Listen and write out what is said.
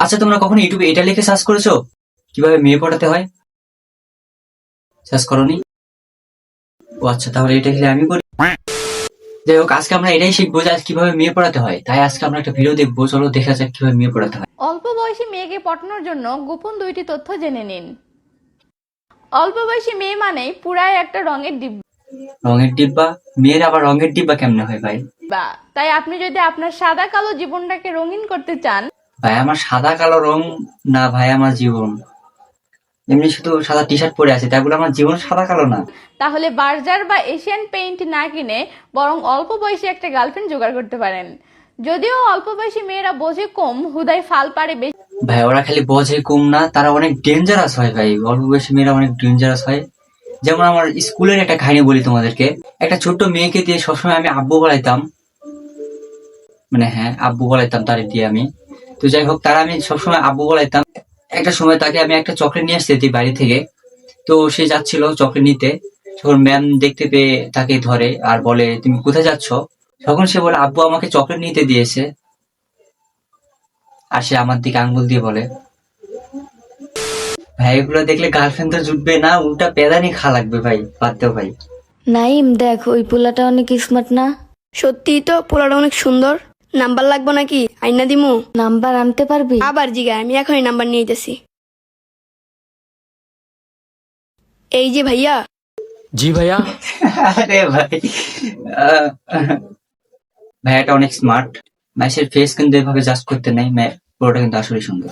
আচ্ছা, তোমরা কখনো ইউটিউবে এটা লিখে সার্চ করেছো কিভাবে মেয়ে পটাতে হয়? সার্চ করোনি? ও আচ্ছা, তাহলে এটা খেলে আমি করি। যাই হোক, আজকে আমরা এটাই শিখবো যে আজ কিভাবে মেয়ে পড়াতে হয়। তাই আজকে আমরা একটা ভিডিও দেখবো, চলো দেখা যাক কিভাবে মেয়ে পড়াতে হয়। অল্প বয়সী মেয়েকে পটানোর জন্য গোপন 2টি তথ্য জেনে নিন। অল্প বয়সী মেয়ে মানেই পুরাই একটা রঙের রঙের ডিব্বা? মেয়ের আবার রঙের ডিব্বা কেমনে হয় ভাই? ডিব্বা। তাই আপনি যদি আপনার সাদা কালো জীবনটাকে রঙিন করতে চান, ভাই আমার সাদা কালো রং না ভাই, আমার জীবন। এমনি শুধু সাদা টি শার্ট পরে আছে, তাই বলে আমার জীবন সাদা কালো না। তাহলে বার্জার বা এশিয়ান পেইন্ট না কিনে বরং অল্প বয়সী একটা গার্লফ্রেন্ড জোগাড় করতে পারেন। যদিও অল্প বয়সী মেয়েরা বোঝে কম, হুদায় ফাল পারে বেশি। ভাই ওরা খালি বোঝে কম না, তারা অনেক ডেঞ্জারাস হয় ভাই। অল্প বয়সী মেয়েরা অনেক ডেঞ্জারাস হয়। যেমন আমার স্কুলের একটা কাহিনী বলি তোমাদেরকে। একটা ছোট্ট মেয়েকে দিয়ে সবসময় আমি আব্বু বলাইতাম, মানে হ্যাঁ আব্বু বলাইতাম তারে দিয়ে আমি। তো যাই হোক, তারা আমি সবসময় আব্বু বলাইতাম। একটা সময় তাকে আমি একটা চকলেট নিয়ে আসতে দিই বাড়ি থেকে। তো সে যাচ্ছিল চকলেট নিতে, তখন ম্যাম দেখতে পেয়ে তাকে ধরে আর বলে, তুমি কোথায় যাচ্ছ? তখন সে বলে, আব্বু আমাকে চকলেট নিতে দিয়েছে। আর সে আমার দিকে আঙ্গুল দিয়ে বলে। ভাই এগুলো দেখলে গার্লফ্রেন্ড তো জুটবে না, উল্টা পেদানি খা লাগবে ভাই, বাদ দাও ভাই। নাইম, দেখ ওই পোলাটা অনেক স্মার্ট না? সত্যি তো পোলাটা অনেক সুন্দর। নাম্বার লাগবো নাকি? আইনা দিমু। নাম্বার আনতে পারবি? আবার জিগা, আমি এখনই নাম্বার নিয়ে যেতেছি। এই যে ভাইয়া। জি ভাইয়া। আরে ভাই, আহ, ভাইয়াটা অনেক স্মার্ট। ম্যাচের ফেস কিন্তু এভাবে জাজ করতে নেই, পুরোটা কিন্তু আসলে সুন্দর।